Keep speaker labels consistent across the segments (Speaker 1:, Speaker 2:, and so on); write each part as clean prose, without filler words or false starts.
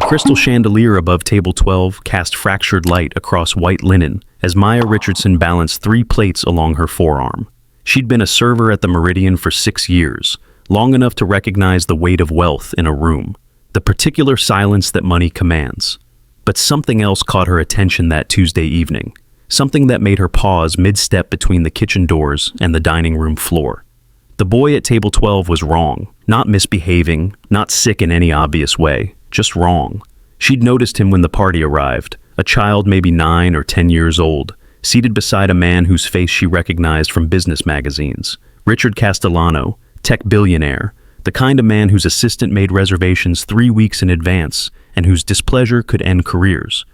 Speaker 1: crystal chandelier above table 12 cast fractured light across white linen as Maya Richardson balanced 3 plates along her forearm. She'd been a server at the Meridian for 6 years, long enough to recognize the weight of wealth in a room, the particular silence that money commands. But something else caught her attention that Tuesday evening, something that made her pause mid-step between the kitchen doors and the dining room floor. The boy at table 12 was wrong, not misbehaving, not sick in any obvious way, just wrong. She'd noticed him when the party arrived, a child maybe 9 or 10 years old, seated beside a man whose face she recognized from business magazines, Richard Castellano, tech billionaire, the kind of man whose assistant made reservations 3 weeks in advance and whose displeasure could end careers.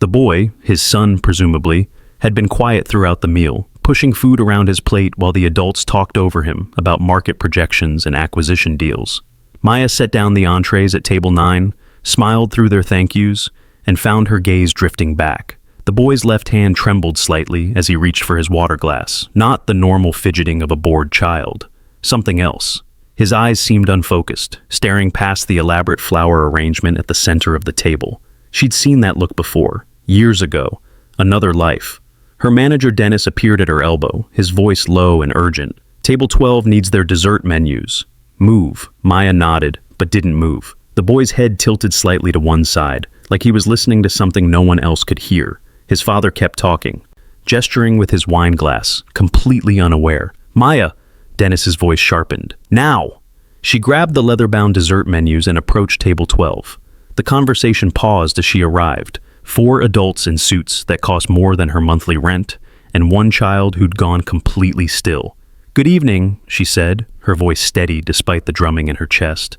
Speaker 1: The boy, his son presumably, had been quiet throughout the meal, pushing food around his plate while the adults talked over him about market projections and acquisition deals. Maya set down the entrees at table 9, smiled through their thank yous, and found her gaze drifting back. The boy's left hand trembled slightly as he reached for his water glass, not the normal fidgeting of a bored child. Something else. His eyes seemed unfocused, staring past the elaborate flower arrangement at the center of the table. She'd seen that look before, years ago, another life. Her manager Dennis appeared at her elbow, his voice low and urgent. Table 12 needs their dessert menus. Move. Maya nodded, but didn't move. The boy's head tilted slightly to one side, like he was listening to something no one else could hear. His father kept talking, gesturing with his wine glass, completely unaware. Maya! Dennis's voice sharpened. Now! She grabbed the leather-bound dessert menus and approached table 12. The conversation paused as she arrived. 4 adults in suits that cost more than her monthly rent, and 1 child who'd gone completely still. Good evening, she said, her voice steady despite the drumming in her chest.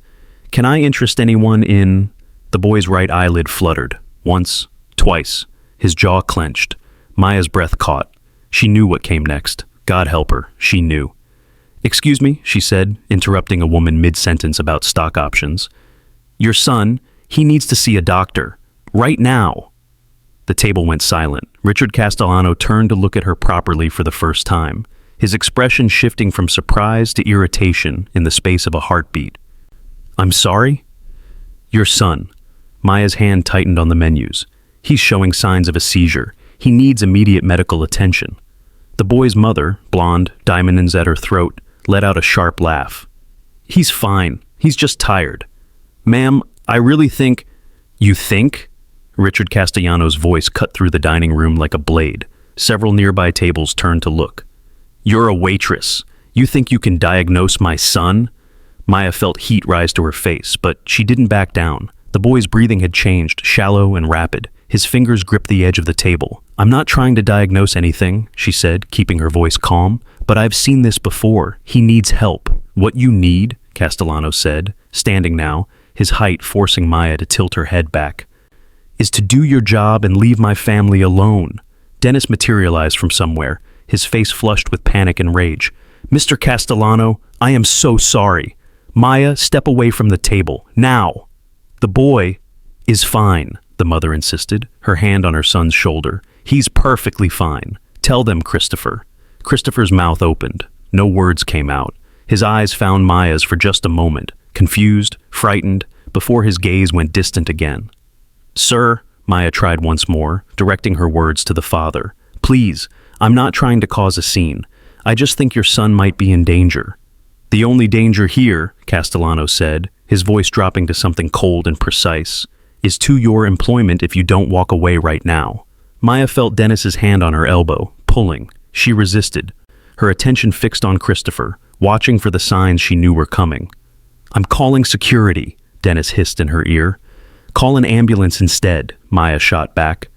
Speaker 1: Can I interest anyone in... The boy's right eyelid fluttered. Once, twice. His jaw clenched. Maya's breath caught. She knew what came next. God help her, she knew. Excuse me, she said, interrupting a woman mid-sentence about stock options. Your son, he needs to see a doctor. Right now. The table went silent. Richard Castellano turned to look at her properly for the first time, his expression shifting from surprise to irritation in the space of a heartbeat. I'm sorry? Your son. Maya's hand tightened on the menus. He's showing signs of a seizure. He needs immediate medical attention. The boy's mother, blonde, diamonds at her throat, let out a sharp laugh. He's fine. He's just tired. Ma'am, I really think... You think? Richard Castellano's voice cut through the dining room like a blade. Several nearby tables turned to look. You're a waitress. You think you can diagnose my son? Maya felt heat rise to her face, but she didn't back down. The boy's breathing had changed, shallow and rapid. His fingers gripped the edge of the table. I'm not trying to diagnose anything, she said, keeping her voice calm, but I've seen this before. He needs help. What you need, Castellano said, standing now, his height forcing Maya to tilt her head back, is to do your job and leave my family alone. Dennis materialized from somewhere, his face flushed with panic and rage. Mr. Castellano, I am so sorry. Maya, step away from the table, now. The boy is fine, the mother insisted, her hand on her son's shoulder. He's perfectly fine. Tell them, Christopher. Christopher's mouth opened. No words came out. His eyes found Maya's for just a moment, confused, frightened, before his gaze went distant again. Sir, Maya tried once more, directing her words to the father. Please, I'm not trying to cause a scene. I just think your son might be in danger. The only danger here, Castellano said, his voice dropping to something cold and precise, is to your employment if you don't walk away right now. Maya felt Dennis's hand on her elbow, pulling. She resisted, her attention fixed on Christopher, watching for the signs she knew were coming. I'm calling security, Dennis hissed in her ear. Call an ambulance instead, Maya shot back.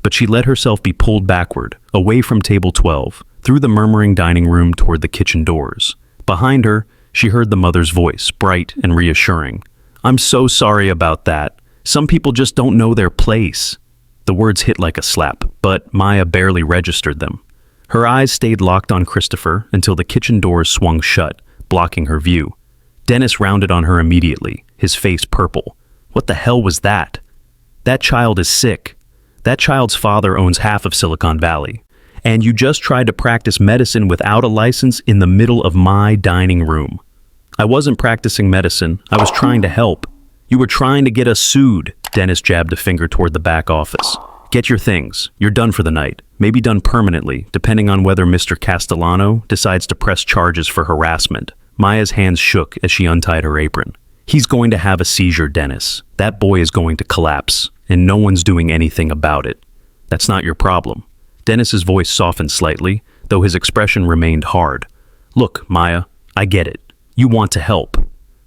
Speaker 1: But she let herself be pulled backward, away from table 12, through the murmuring dining room toward the kitchen doors. Behind her, she heard the mother's voice, bright and reassuring. I'm so sorry about that. Some people just don't know their place. The words hit like a slap, but Maya barely registered them. Her eyes stayed locked on Christopher until the kitchen doors swung shut, blocking her view. Dennis rounded on her immediately, his face purple. What the hell was that? That child is sick. That child's father owns half of Silicon Valley. And you just tried to practice medicine without a license in the middle of my dining room. I wasn't practicing medicine. I was trying to help. You were trying to get us sued. Dennis jabbed a finger toward the back office. Get your things. You're done for the night. Maybe done permanently, depending on whether Mr. Castellano decides to press charges for harassment. Maya's hands shook as she untied her apron. He's going to have a seizure, Dennis. That boy is going to collapse, and no one's doing anything about it. That's not your problem. Dennis's voice softened slightly, though his expression remained hard. Look, Maya, I get it. You want to help.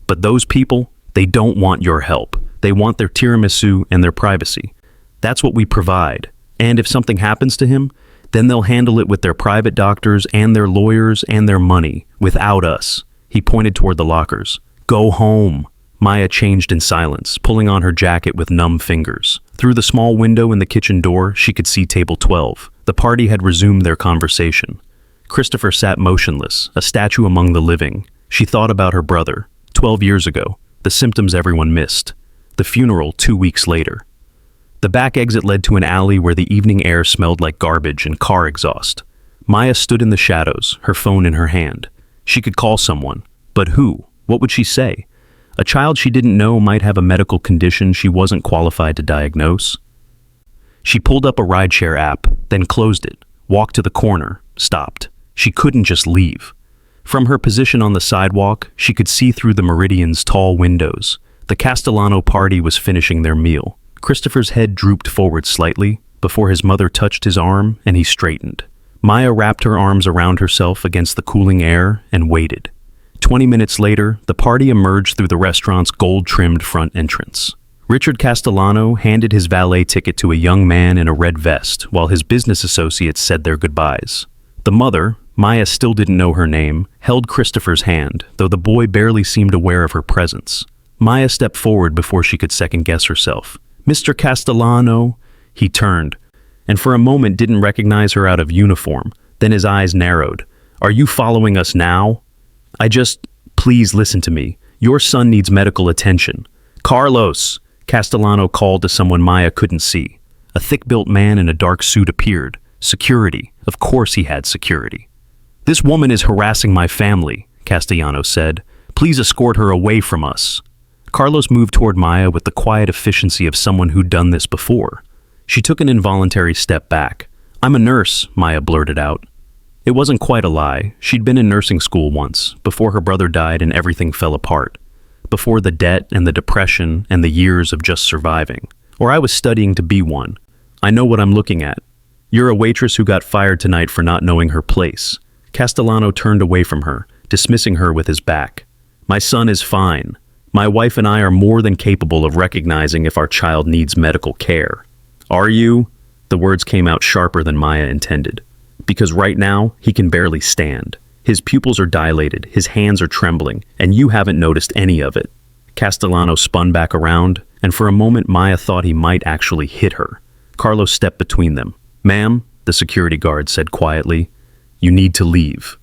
Speaker 1: But those people, they don't want your help. They want their tiramisu and their privacy. That's what we provide. And if something happens to him, then they'll handle it with their private doctors and their lawyers and their money, without us. He pointed toward the lockers. Go home. Maya changed in silence, pulling on her jacket with numb fingers. Through the small window in the kitchen door, she could see table 12. The party had resumed their conversation. Christopher sat motionless, a statue among the living. She thought about her brother, 12 years ago, the symptoms everyone missed. The funeral 2 weeks later. The back exit led to an alley where the evening air smelled like garbage and car exhaust. Maya stood in the shadows, her phone in her hand. She could call someone. But who? What would she say? A child she didn't know might have a medical condition she wasn't qualified to diagnose. She pulled up a rideshare app, then closed it, walked to the corner, stopped. She couldn't just leave. From her position on the sidewalk, she could see through the Meridian's tall windows. The Castellano party was finishing their meal. Christopher's head drooped forward slightly before his mother touched his arm and he straightened. Maya wrapped her arms around herself against the cooling air and waited. 20 minutes later, the party emerged through the restaurant's gold-trimmed front entrance. Richard Castellano handed his valet ticket to a young man in a red vest while his business associates said their goodbyes. The mother, Maya still didn't know her name, held Christopher's hand, though the boy barely seemed aware of her presence. Maya stepped forward before she could second-guess herself. Mr. Castellano, he turned, and for a moment didn't recognize her out of uniform. Then his eyes narrowed. Are you following us now? Please listen to me. Your son needs medical attention. Carlos, Castellano called to someone Maya couldn't see. A thick-built man in a dark suit appeared. Security. Of course he had security. This woman is harassing my family, Castellano said. Please escort her away from us. Carlos moved toward Maya with the quiet efficiency of someone who'd done this before. She took an involuntary step back. I'm a nurse, Maya blurted out. It wasn't quite a lie. She'd been in nursing school once, before her brother died and everything fell apart. Before the debt and the depression and the years of just surviving. Or I was studying to be one. I know what I'm looking at. You're a waitress who got fired tonight for not knowing her place. Castellano turned away from her, dismissing her with his back. My son is fine. My wife and I are more than capable of recognizing if our child needs medical care. Are you? The words came out sharper than Maya intended. Because right now, he can barely stand. His pupils are dilated, his hands are trembling, and you haven't noticed any of it. Castellano spun back around, and for a moment Maya thought he might actually hit her. Carlos stepped between them. Ma'am, the security guard said quietly, you need to leave.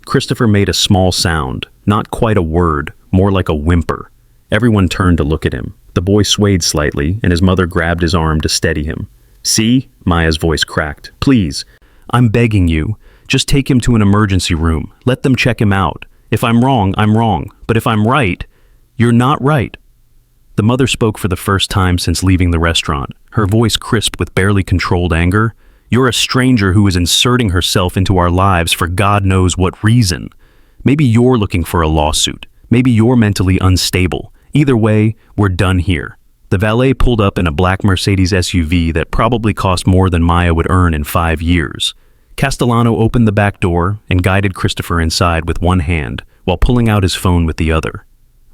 Speaker 1: Christopher made a small sound, not quite a word, more like a whimper. Everyone turned to look at him. The boy swayed slightly, and his mother grabbed his arm to steady him. See? Maya's voice cracked. Please. I'm begging you. Just take him to an emergency room. Let them check him out. If I'm wrong, I'm wrong. But if I'm right, you're not right. The mother spoke for the first time since leaving the restaurant, her voice crisp with barely controlled anger. You're a stranger who is inserting herself into our lives for God knows what reason. Maybe you're looking for a lawsuit. Maybe you're mentally unstable. Either way, we're done here. The valet pulled up in a black Mercedes SUV that probably cost more than Maya would earn in 5 years. Castellano opened the back door and guided Christopher inside with one hand while pulling out his phone with the other.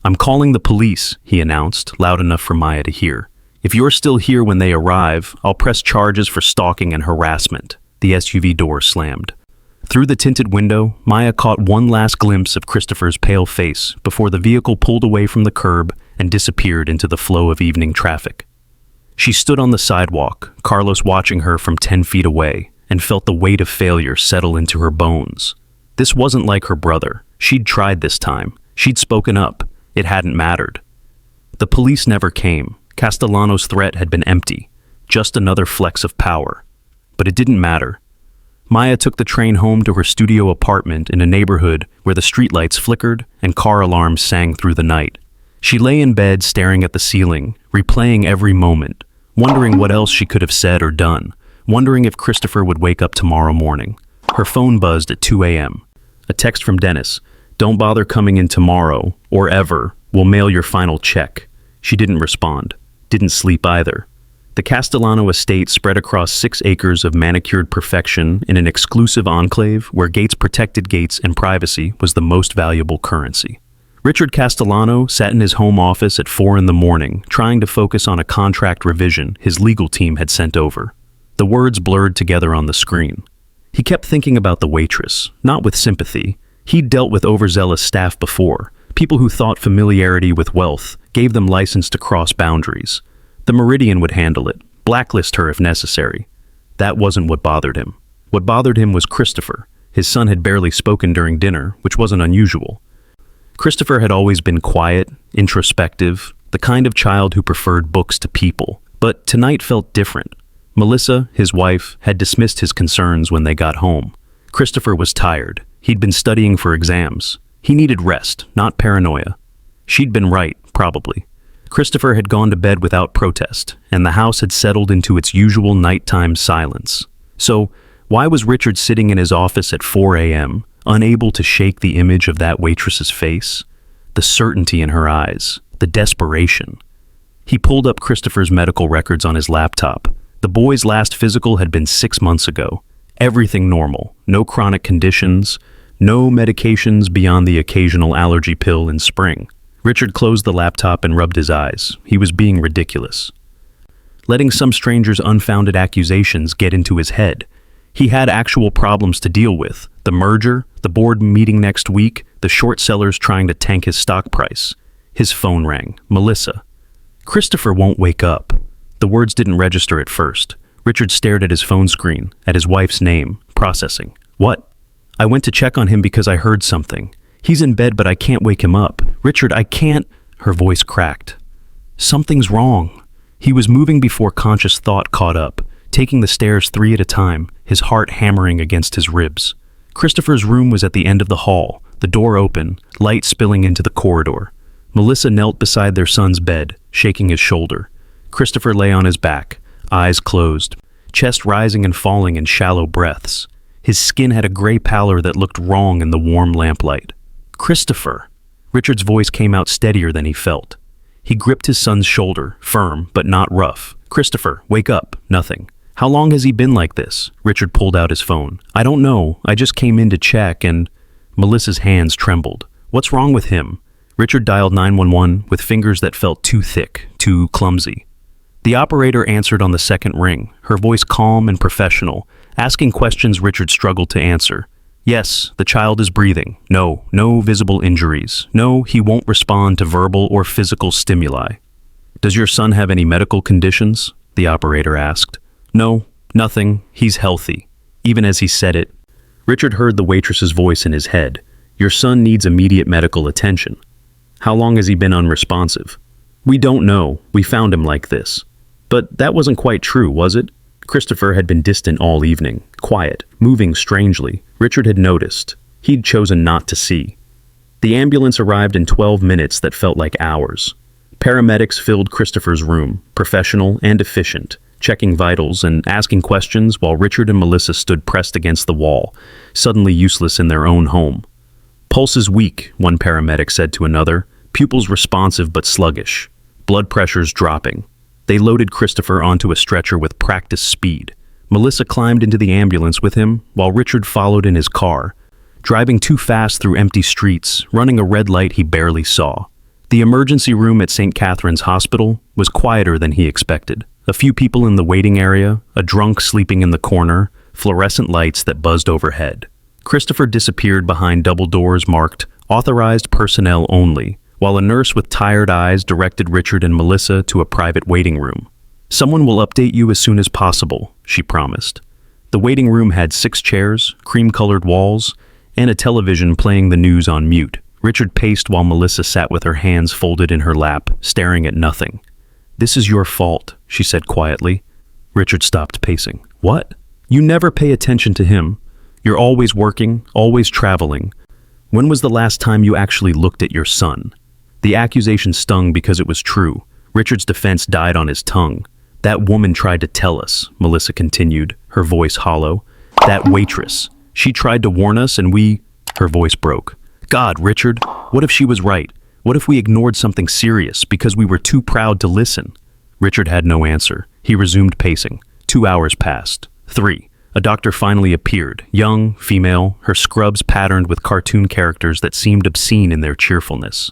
Speaker 1: I'm calling the police, he announced, loud enough for Maya to hear. If you're still here when they arrive, I'll press charges for stalking and harassment. The SUV door slammed. Through the tinted window, Maya caught one last glimpse of Christopher's pale face before the vehicle pulled away from the curb and disappeared into the flow of evening traffic. She stood on the sidewalk, Carlos watching her from 10 feet away, and felt the weight of failure settle into her bones. This wasn't like her brother. She'd tried this time. She'd spoken up. It hadn't mattered. The police never came. Castellano's threat had been empty, just another flex of power. But it didn't matter. Maya took the train home to her studio apartment in a neighborhood where the streetlights flickered and car alarms sang through the night. She lay in bed staring at the ceiling, replaying every moment, wondering what else she could have said or done, wondering if Christopher would wake up tomorrow morning. Her phone buzzed at 2 a.m. A text from Dennis. "Don't bother coming in tomorrow, or ever. We'll mail your final check." She didn't respond. Didn't sleep either. The Castellano estate spread across 6 acres of manicured perfection in an exclusive enclave where Gates protected Gates and privacy was the most valuable currency. Richard Castellano sat in his home office at 4 in the morning, trying to focus on a contract revision his legal team had sent over. The words blurred together on the screen. He kept thinking about the waitress, not with sympathy. He'd dealt with overzealous staff before, people who thought familiarity with wealth gave them license to cross boundaries. The Meridian would handle it, blacklist her if necessary. That wasn't what bothered him. What bothered him was Christopher. His son had barely spoken during dinner, which wasn't unusual. Christopher had always been quiet, introspective, the kind of child who preferred books to people. But tonight felt different. Melissa, his wife, had dismissed his concerns when they got home. Christopher was tired. He'd been studying for exams. He needed rest, not paranoia. She'd been right, probably. Christopher had gone to bed without protest, and the house had settled into its usual nighttime silence. So, why was Richard sitting in his office at 4 a.m., unable to shake the image of that waitress's face? The certainty in her eyes, the desperation. He pulled up Christopher's medical records on his laptop. The boy's last physical had been 6 months ago. Everything normal, no chronic conditions, no medications beyond the occasional allergy pill in spring. Richard closed the laptop and rubbed his eyes. He was being ridiculous. Letting some stranger's unfounded accusations get into his head. He had actual problems to deal with. The merger, the board meeting next week, the short sellers trying to tank his stock price. His phone rang. Melissa. "Christopher won't wake up." The words didn't register at first. Richard stared at his phone screen, at his wife's name, processing. "What?" "I went to check on him because I heard something. He's in bed, but I can't wake him up. Richard, I can't." Her voice cracked. "Something's wrong." He was moving before conscious thought caught up, taking the stairs 3 at a time, his heart hammering against his ribs. Christopher's room was at the end of the hall, the door open, light spilling into the corridor. Melissa knelt beside their son's bed, shaking his shoulder. Christopher lay on his back, eyes closed, chest rising and falling in shallow breaths. His skin had a gray pallor that looked wrong in the warm lamplight. "Christopher!" Richard's voice came out steadier than he felt. He gripped his son's shoulder, firm but not rough. "Christopher, wake up." Nothing. "How long has he been like this?" Richard pulled out his phone. "I don't know. I just came in to check and—" Melissa's hands trembled. "What's wrong with him?" Richard dialed 911 with fingers that felt too thick, too clumsy. The operator answered on the second ring, her voice calm and professional, asking questions Richard struggled to answer. "Yes, the child is breathing. No visible injuries. No, he won't respond to verbal or physical stimuli." "Does your son have any medical conditions?" the operator asked. "No, nothing. He's healthy." Even as he said it, Richard heard the waitress's voice in his head. "Your son needs immediate medical attention." "How long has he been unresponsive?" "We don't know. We found him like this." But that wasn't quite true, was it? Christopher had been distant all evening, quiet, moving strangely. Richard had noticed. He'd chosen not to see. The ambulance arrived in 12 minutes that felt like hours. Paramedics filled Christopher's room, professional and efficient, checking vitals and asking questions while Richard and Melissa stood pressed against the wall, suddenly useless in their own home. "Pulse is weak," one paramedic said to another, "pupils responsive but sluggish, blood pressures dropping." They loaded Christopher onto a stretcher with practiced speed. Melissa climbed into the ambulance with him, while Richard followed in his car, driving too fast through empty streets, running a red light he barely saw. The emergency room at St. Catherine's Hospital was quieter than he expected. A few people in the waiting area, a drunk sleeping in the corner, fluorescent lights that buzzed overhead. Christopher disappeared behind double doors marked "Authorized Personnel Only," while a nurse with tired eyes directed Richard and Melissa to a private waiting room. "Someone will update you as soon as possible," she promised. The waiting room had 6 chairs, cream-colored walls, and a television playing the news on mute. Richard paced while Melissa sat with her hands folded in her lap, staring at nothing. "This is your fault," she said quietly. Richard stopped pacing. "What? You never pay attention to him. You're always working, always traveling. When was the last time you actually looked at your son?" The accusation stung because it was true. Richard's defense died on his tongue. That woman tried to tell us, Melissa continued, her voice hollow. That waitress. She tried to warn us and we... Her voice broke. God, Richard, what if she was right? What if we ignored something serious because we were too proud to listen? Richard had no answer. He resumed pacing. 2 hours passed. 3. A doctor finally appeared, young, female, her scrubs patterned with cartoon characters that seemed obscene in their cheerfulness.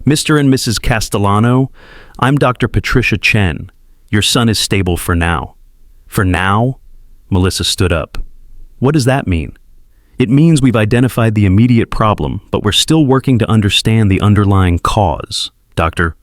Speaker 1: Mr. and Mrs. Castellano, I'm Dr. Patricia Chen. Your son is stable for now. For now? Melissa stood up. What does that mean? It means we've identified the immediate problem, but we're still working to understand the underlying cause. Doctor.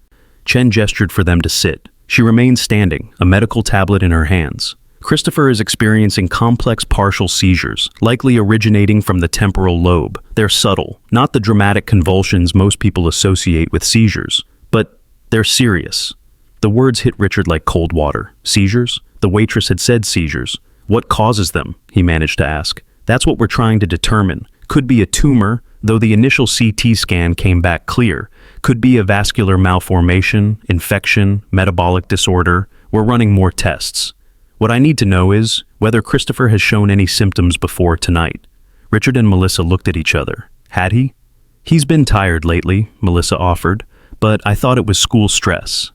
Speaker 1: Chen gestured for them to sit. She remained standing, a medical tablet in her hands. Christopher is experiencing complex partial seizures, likely originating from the temporal lobe. They're subtle, not the dramatic convulsions most people associate with seizures, but they're serious. The words hit Richard like cold water. Seizures? The waitress had said seizures. What causes them? He managed to ask. That's what we're trying to determine. Could be a tumor, though the initial CT scan came back clear. Could be a vascular malformation, infection, metabolic disorder. We're running more tests. What I need to know is whether Christopher has shown any symptoms before tonight. Richard and Melissa looked at each other. Had he? He's been tired lately, Melissa offered, but I thought it was school stress.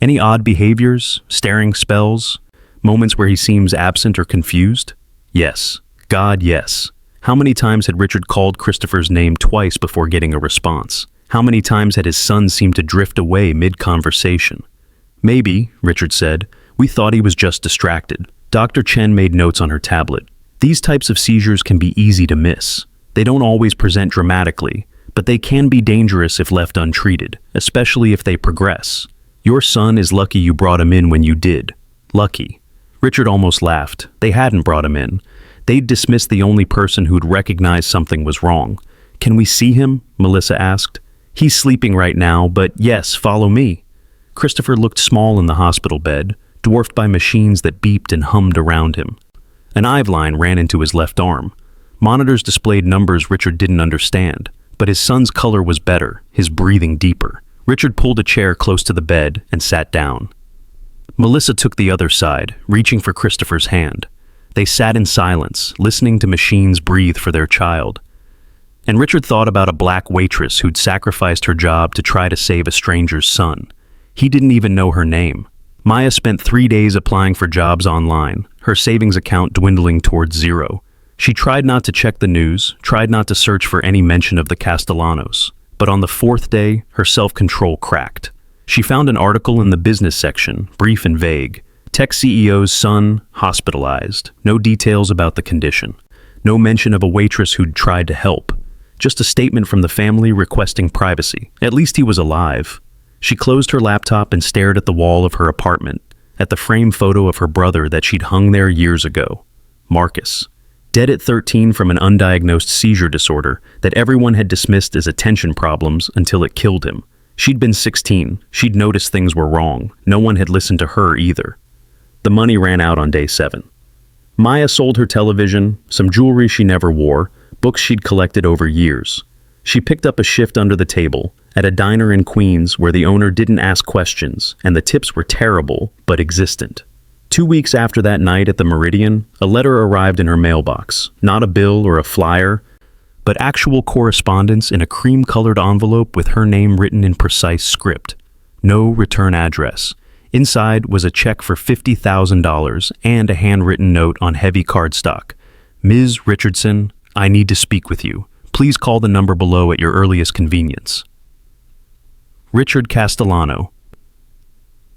Speaker 1: Any odd behaviors, staring spells, moments where he seems absent or confused? Yes. God, yes. How many times had Richard called Christopher's name twice before getting a response? How many times had his son seemed to drift away mid-conversation? Maybe, Richard said, we thought he was just distracted. Dr. Chen made notes on her tablet. These types of seizures can be easy to miss. They don't always present dramatically, but they can be dangerous if left untreated, especially if they progress. Your son is lucky you brought him in when you did. Lucky. Richard almost laughed. They hadn't brought him in. They'd dismissed the only person who'd recognized something was wrong. Can we see him? Melissa asked. He's sleeping right now, but yes, follow me. Christopher looked small in the hospital bed, dwarfed by machines that beeped and hummed around him. An IV line ran into his left arm. Monitors displayed numbers Richard didn't understand, but his son's color was better, his breathing deeper. Richard pulled a chair close to the bed and sat down. Melissa took the other side, reaching for Christopher's hand. They sat in silence, listening to machines breathe for their child. And Richard thought about a black waitress who'd sacrificed her job to try to save a stranger's son. He didn't even know her name. Maya spent 3 days applying for jobs online, her savings account dwindling towards zero. She tried not to check the news, tried not to search for any mention of the Castellanos. But on the 4th day, her self-control cracked. She found an article in the business section, brief and vague. Tech CEO's son hospitalized. No details about the condition. No mention of a waitress who'd tried to help. Just a statement from the family requesting privacy. At least he was alive. She closed her laptop and stared at the wall of her apartment, at the frame photo of her brother that she'd hung there years ago. Marcus. Dead at 13 from an undiagnosed seizure disorder that everyone had dismissed as attention problems until it killed him. She'd been 16. She'd noticed things were wrong. No one had listened to her either. The money ran out on day 7. Maya sold her television, some jewelry she never wore, books she'd collected over years. She picked up a shift under the table, at a diner in Queens where the owner didn't ask questions and the tips were terrible but existent. 2 weeks after that night at the Meridian, a letter arrived in her mailbox. Not a bill or a flyer, but actual correspondence in a cream-colored envelope with her name written in precise script. No return address. Inside was a check for $50,000 and a handwritten note on heavy cardstock. Ms. Richardson, I need to speak with you. Please call the number below at your earliest convenience. Richard Castellano.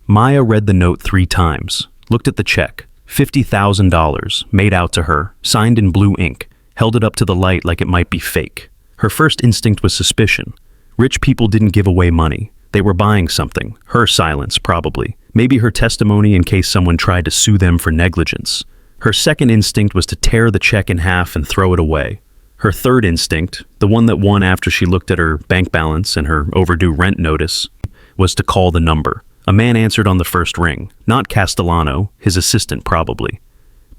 Speaker 1: Maya read the note 3 times, looked at the check, $50,000, made out to her, signed in blue ink, held it up to the light like it might be fake. Her first instinct was suspicion. Rich people didn't give away money. They were buying something. Her silence, probably. Maybe her testimony in case someone tried to sue them for negligence. Her second instinct was to tear the check in half and throw it away. Her third instinct, the one that won after she looked at her bank balance and her overdue rent notice, was to call the number. A man answered on the first ring. Not Castellano, his assistant probably.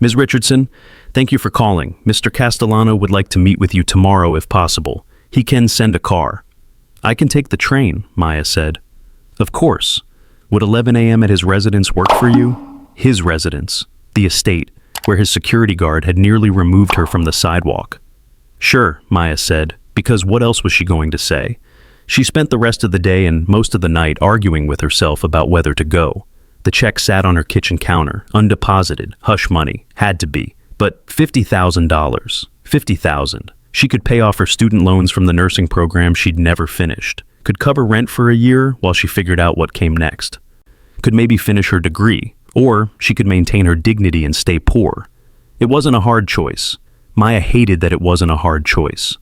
Speaker 1: Ms. Richardson, thank you for calling. Mr. Castellano would like to meet with you tomorrow if possible. He can send a car. I can take the train, Maya said. Of course. Would 11 a.m. at his residence work for you? His residence, the estate, where his security guard had nearly removed her from the sidewalk. Sure, Maya said, because what else was she going to say? She spent the rest of the day and most of the night arguing with herself about whether to go. The check sat on her kitchen counter, undeposited, hush money, had to be. But $50,000, $50,000. She could pay off her student loans from the nursing program she'd never finished. Could cover rent for a year while she figured out what came next. Could maybe finish her degree, or she could maintain her dignity and stay poor. It wasn't a hard choice. Maya hated that it wasn't a hard choice.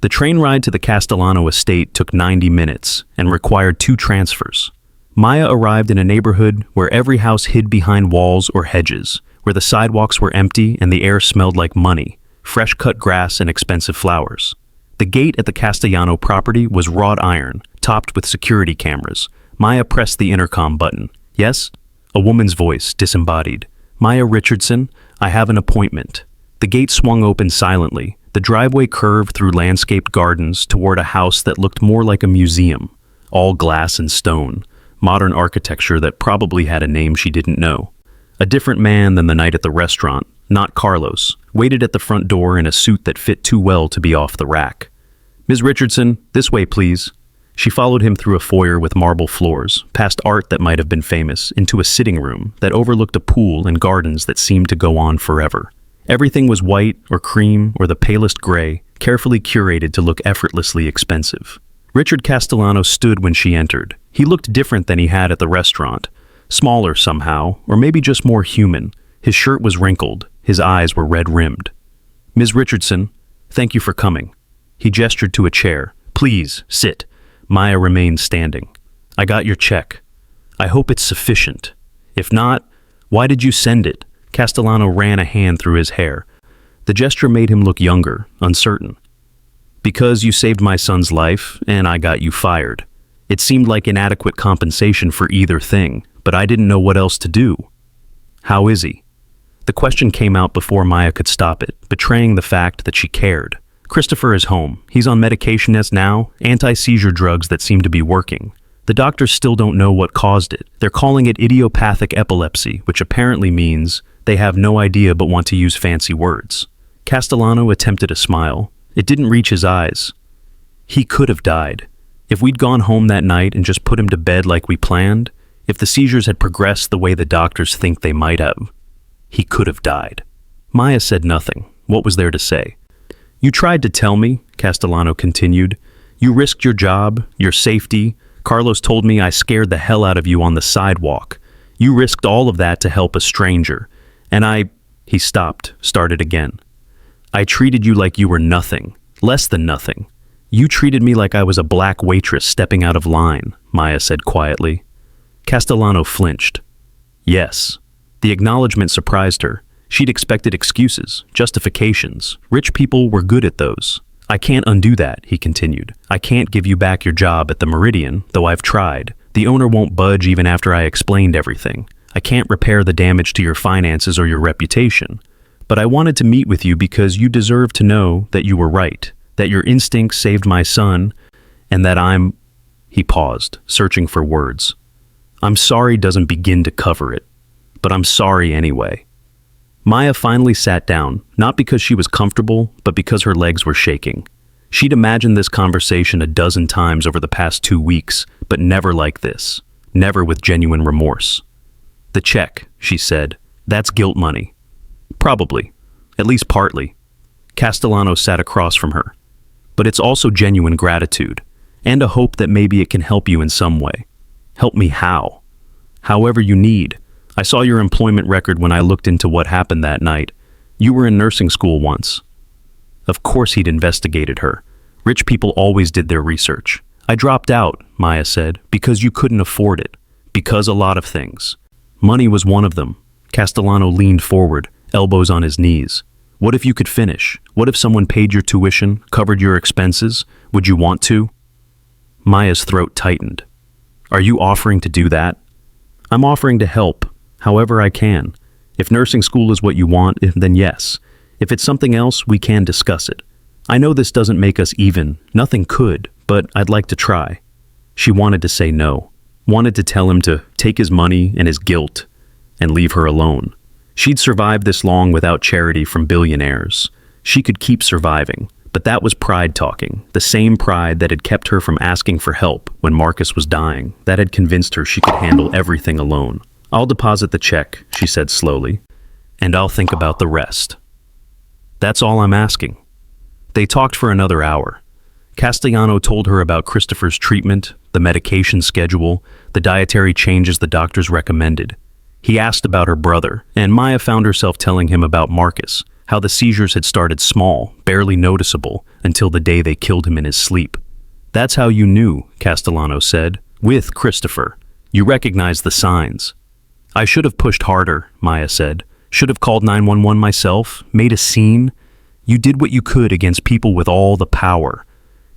Speaker 1: The train ride to the Castellano estate took 90 minutes and required 2 transfers. Maya arrived in a neighborhood where every house hid behind walls or hedges, where the sidewalks were empty and the air smelled like money, fresh-cut grass and expensive flowers. The gate at the Castellano property was wrought iron, topped with security cameras. Maya pressed the intercom button. Yes? A woman's voice, disembodied. Maya Richardson, I have an appointment. The gate swung open silently. The driveway curved through landscaped gardens toward a house that looked more like a museum, all glass and stone, modern architecture that probably had a name she didn't know. A different man than the night at the restaurant, not Carlos, waited at the front door in a suit that fit too well to be off the rack. Ms. Richardson, this way, please. She followed him through a foyer with marble floors, past art that might have been famous, into a sitting room that overlooked a pool and gardens that seemed to go on forever. Everything was white or cream or the palest gray, carefully curated to look effortlessly expensive. Richard Castellano stood when she entered. He looked different than he had at the restaurant. Smaller somehow, or maybe just more human. His shirt was wrinkled. His eyes were red-rimmed. Ms. Richardson, thank you for coming. He gestured to a chair. Please, sit. Maya remained standing. I got your check. I hope it's sufficient. If not, why did you send it? Castellano ran a hand through his hair. The gesture made him look younger, uncertain. Because you saved my son's life, and I got you fired. It seemed like inadequate compensation for either thing, but I didn't know what else to do. How is he? The question came out before Maya could stop it, betraying the fact that she cared. Christopher is home. He's on medication as now, anti-seizure drugs that seem to be working. The doctors still don't know what caused it. They're calling it idiopathic epilepsy, which apparently means they have no idea but want to use fancy words. Castellano attempted a smile. It didn't reach his eyes. He could have died. If we'd gone home that night and just put him to bed like we planned, if the seizures had progressed the way the doctors think they might have, he could have died. Maya said nothing. What was there to say? You tried to tell me, Castellano continued. You risked your job, your safety. Carlos told me I scared the hell out of you on the sidewalk. You risked all of that to help a stranger. And he stopped, started again. I treated you like you were nothing, less than nothing. You treated me like I was a black waitress stepping out of line, Maya said quietly. Castellano flinched. Yes. The acknowledgement surprised her. She'd expected excuses, justifications. Rich people were good at those. I can't undo that, he continued. I can't give you back your job at the Meridian, though I've tried. The owner won't budge even after I explained everything. I can't repair the damage to your finances or your reputation. But I wanted to meet with you because you deserve to know that you were right, that your instincts saved my son, and that He paused, searching for words. I'm sorry doesn't begin to cover it, but I'm sorry anyway. Maya finally sat down, not because she was comfortable, but because her legs were shaking. She'd imagined this conversation a dozen times over the past 2 weeks, but never like this, never with genuine remorse. The check, she said, that's guilt money. Probably, at least partly. Castellano sat across from her. But it's also genuine gratitude, and a hope that maybe it can help you in some way. Help me how? However you need. I saw your employment record when I looked into what happened that night. You were in nursing school once. Of course he'd investigated her. Rich people always did their research. I dropped out, Maya said, because you couldn't afford it. Because a lot of things. Money was one of them. Castellano leaned forward, elbows on his knees. What if you could finish? What if someone paid your tuition, covered your expenses? Would you want to? Maya's throat tightened. Are you offering to do that? I'm offering to help, however I can. If nursing school is what you want, then yes. If it's something else, we can discuss it. I know this doesn't make us even. Nothing could, but I'd like to try. She wanted to say no. wanted to tell him to take his money and his guilt and leave her alone. She'd survived this long without charity from billionaires. She could keep surviving, but that was pride talking, the same pride that had kept her from asking for help when Marcus was dying, that had convinced her she could handle everything alone. "I'll deposit the check," she said slowly, "and I'll think about the rest. That's all I'm asking." They talked for another hour. Castellano told her about Christopher's treatment, the medication schedule, the dietary changes the doctors recommended. He asked about her brother, and Maya found herself telling him about Marcus, how the seizures had started small, barely noticeable, until the day they killed him in his sleep. "That's how you knew," Castellano said. "With Christopher. You recognized the signs." "I should have pushed harder," Maya said. "Should have called 911 myself, made a scene. You did what you could against people with all the power."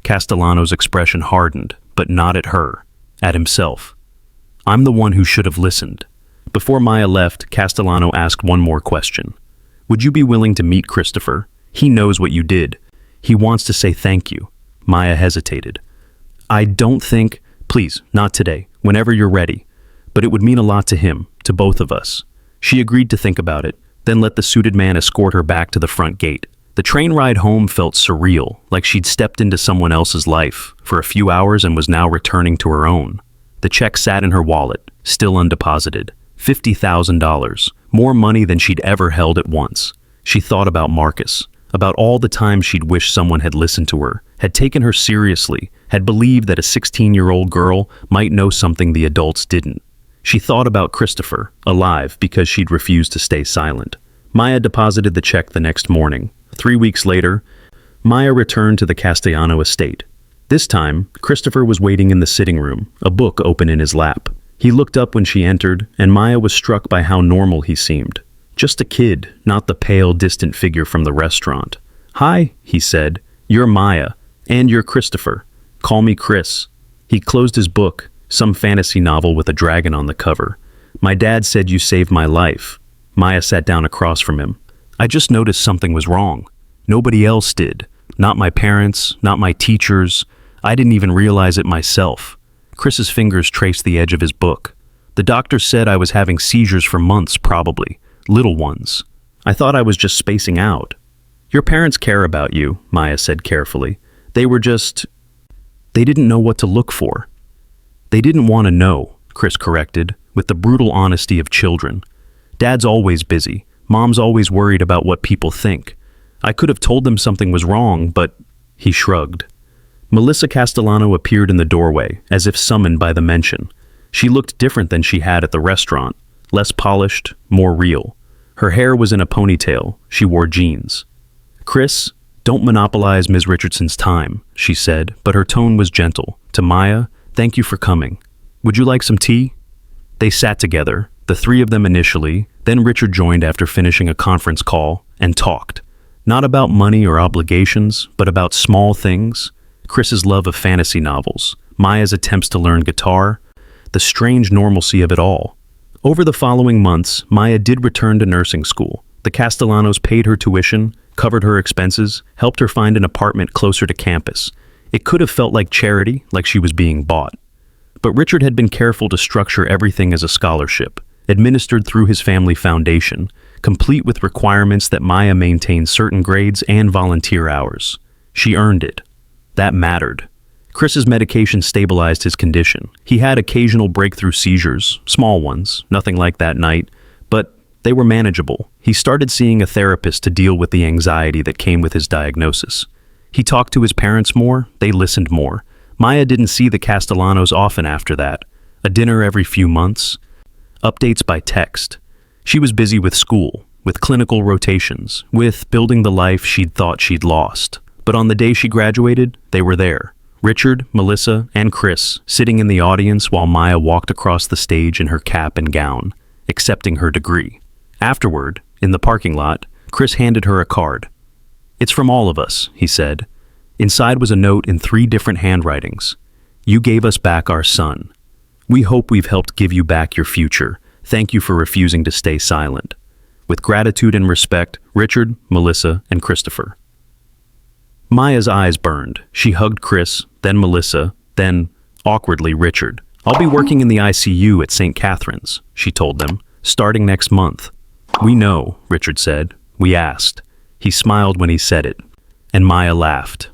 Speaker 1: Castellano's expression hardened, but not at her, at himself. "I'm the one who should have listened." Before Maya left, Castellano asked one more question. "Would you be willing to meet Christopher? He knows what you did. He wants to say thank you." Maya hesitated. "I don't think—" "Please, not today, whenever you're ready. But it would mean a lot to him, to both of us." She agreed to think about it, then let the suited man escort her back to the front gate. The train ride home felt surreal, like she'd stepped into someone else's life for a few hours and was now returning to her own. The check sat in her wallet, still undeposited. $50,000, more money than she'd ever held at once. She thought about Marcus, about all the times she'd wished someone had listened to her, had taken her seriously, had believed that a 16-year-old girl might know something the adults didn't. She thought about Christopher, alive because she'd refused to stay silent. Maya deposited the check the next morning. 3 weeks later, Maya returned to the Castellano estate. This time, Christopher was waiting in the sitting room, a book open in his lap. He looked up when she entered, and Maya was struck by how normal he seemed. Just a kid, not the pale, distant figure from the restaurant. "Hi," he said. "You're Maya, and you're Christopher. Call me Chris." He closed his book, some fantasy novel with a dragon on the cover. "My dad said you saved my life." Maya sat down across from him. "I just noticed something was wrong. Nobody else did. Not my parents, not my teachers. I didn't even realize it myself." Chris's fingers traced the edge of his book. "The doctor said I was having seizures for months, probably. Little ones. I thought I was just spacing out." "Your parents care about you," Maya said carefully. They didn't know what to look for." "They didn't want to know," Chris corrected, with the brutal honesty of children. "Dad's always busy. Mom's always worried about what people think. I could have told them something was wrong, but—" He shrugged. Melissa Castellano appeared in the doorway, as if summoned by the mention. She looked different than she had at the restaurant, less polished, more real. Her hair was in a ponytail. She wore jeans. "Chris, don't monopolize Ms. Richardson's time," she said, but her tone was gentle. To Maya, "Thank you for coming. Would you like some tea?" They sat together, the three of them initially, then Richard joined after finishing a conference call, and talked. Not about money or obligations, but about small things. Chris's love of fantasy novels, Maya's attempts to learn guitar, the strange normalcy of it all. Over the following months, Maya did return to nursing school. The Castellanos paid her tuition, covered her expenses, helped her find an apartment closer to campus. It could have felt like charity, like she was being bought. But Richard had been careful to structure everything as a scholarship, administered through his family foundation, complete with requirements that Maya maintain certain grades and volunteer hours. She earned it. That mattered. Chris's medication stabilized his condition. He had occasional breakthrough seizures, small ones, nothing like that night, but they were manageable. He started seeing a therapist to deal with the anxiety that came with his diagnosis. He talked to his parents more, they listened more. Maya didn't see the Castellanos often after that. A dinner every few months. Updates by text. She was busy with school, with clinical rotations, with building the life she'd thought she'd lost. But on the day she graduated, they were there. Richard, Melissa, and Chris sitting in the audience while Maya walked across the stage in her cap and gown, accepting her degree. Afterward, in the parking lot, Chris handed her a card. "It's from all of us," he said. Inside was a note in 3 different handwritings. "You gave us back our son. We hope we've helped give you back your future. Thank you for refusing to stay silent. With gratitude and respect, Richard, Melissa, and Christopher." Maya's eyes burned. She hugged Chris, then Melissa, then, awkwardly, Richard. I'll be working in the ICU at St. Catherine's, she told them, starting next month. We know, Richard said. We asked. He smiled when he said it. And Maya laughed.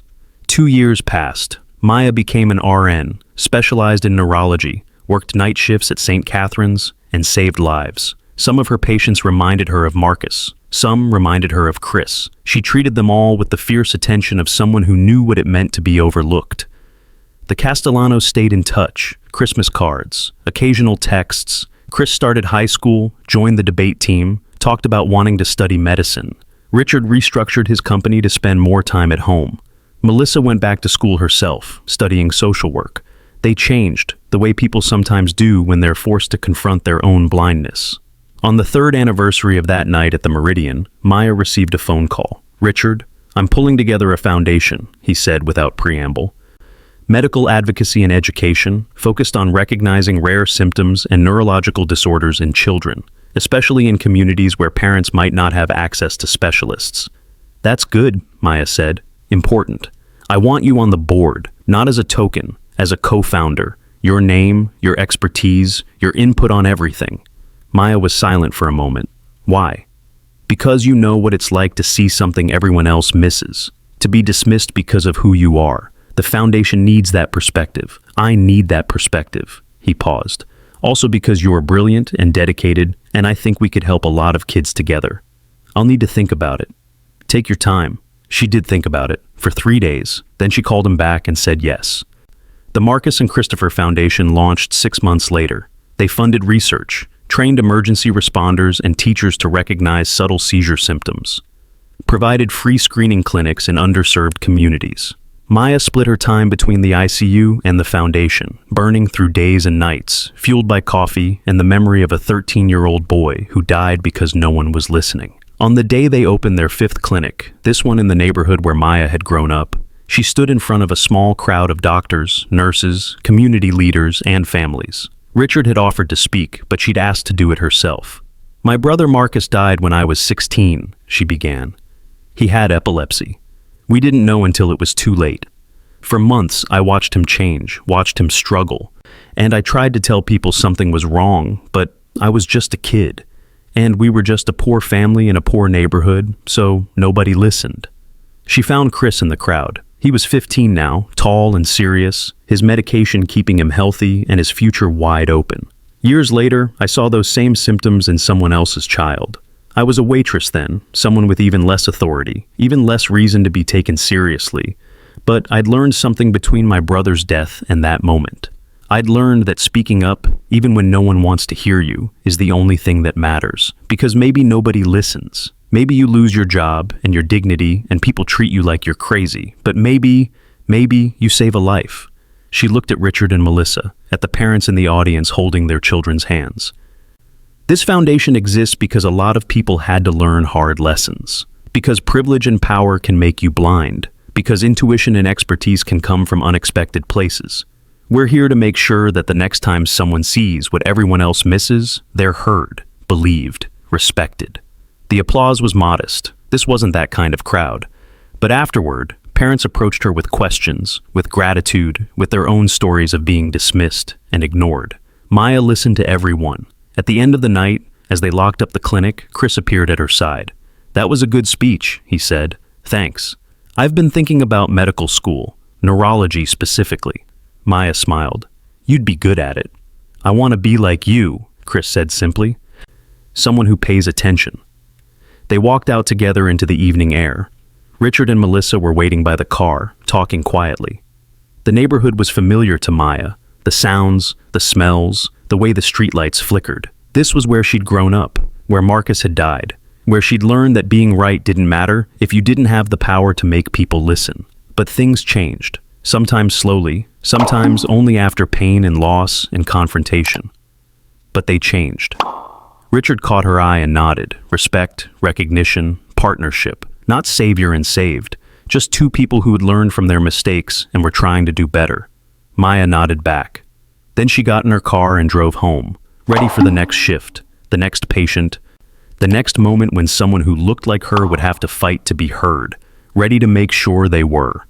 Speaker 1: 2 years passed. Maya became an RN, specialized in neurology, worked night shifts at St. Catherine's, and saved lives. Some of her patients reminded her of Marcus. Some reminded her of Chris. She treated them all with the fierce attention of someone who knew what it meant to be overlooked. The Castellanos stayed in touch. Christmas cards, occasional texts. Chris started high school, joined the debate team, talked about wanting to study medicine. Richard restructured his company to spend more time at home. Melissa went back to school herself, studying social work. They changed, the way people sometimes do when they're forced to confront their own blindness. On the 3rd anniversary of that night at the Meridian, Maya received a phone call. Richard, I'm pulling together a foundation, he said without preamble. Medical advocacy and education, focused on recognizing rare symptoms and neurological disorders in children, especially in communities where parents might not have access to specialists. That's good, Maya said. Important. I want you on the board, not as a token, as a co-founder. Your name, your expertise, your input on everything. Maya was silent for a moment. Why? Because you know what it's like to see something everyone else misses, to be dismissed because of who you are. The foundation needs that perspective. I need that perspective. He paused. Also because you are brilliant and dedicated, and I think we could help a lot of kids together. I'll need to think about it. Take your time. She did think about it, for 3 days. Then she called him back and said yes. The Marcus and Christopher Foundation launched 6 months later. They funded research, trained emergency responders and teachers to recognize subtle seizure symptoms, provided free screening clinics in underserved communities. Maya split her time between the ICU and the foundation, burning through days and nights, fueled by coffee and the memory of a 13-year-old boy who died because no one was listening. On the day they opened their 5th clinic, this one in the neighborhood where Maya had grown up, she stood in front of a small crowd of doctors, nurses, community leaders, and families. Richard had offered to speak, but she'd asked to do it herself. My brother Marcus died when I was 16, she began. He had epilepsy. We didn't know until it was too late. For months, I watched him change, watched him struggle, and I tried to tell people something was wrong, but I was just a kid, and we were just a poor family in a poor neighborhood, so nobody listened. She found Chris in the crowd. He was 15 now, tall and serious, his medication keeping him healthy and his future wide open. Years later, I saw those same symptoms in someone else's child. I was a waitress then, someone with even less authority, even less reason to be taken seriously. But I'd learned something between my brother's death and that moment. I'd learned that speaking up, even when no one wants to hear you, is the only thing that matters. Because maybe nobody listens. Maybe you lose your job and your dignity and people treat you like you're crazy. But maybe you save a life. She looked at Richard and Melissa, at the parents in the audience holding their children's hands. This foundation exists because a lot of people had to learn hard lessons. Because privilege and power can make you blind. Because intuition and expertise can come from unexpected places. We're here to make sure that the next time someone sees what everyone else misses, they're heard, believed, respected. The applause was modest. This wasn't that kind of crowd. But afterward, parents approached her with questions, with gratitude, with their own stories of being dismissed and ignored. Maya listened to everyone. At the end of the night, as they locked up the clinic, Chris appeared at her side. That was a good speech, he said. Thanks. I've been thinking about medical school, neurology specifically. Maya smiled. You'd be good at it. I want to be like you, Chris said simply. Someone who pays attention. They walked out together into the evening air. Richard and Melissa were waiting by the car, talking quietly. The neighborhood was familiar to Maya. The sounds, the smells, the way the streetlights flickered. This was where she'd grown up, where Marcus had died, where she'd learned that being right didn't matter if you didn't have the power to make people listen. But things changed, sometimes slowly, sometimes only after pain and loss and confrontation. But they changed. Richard caught her eye and nodded. Respect, recognition, partnership. Not savior and saved, just two people who had learned from their mistakes and were trying to do better. Maya nodded back. Then she got in her car and drove home, ready for the next shift, the next patient, the next moment when someone who looked like her would have to fight to be heard, ready to make sure they were.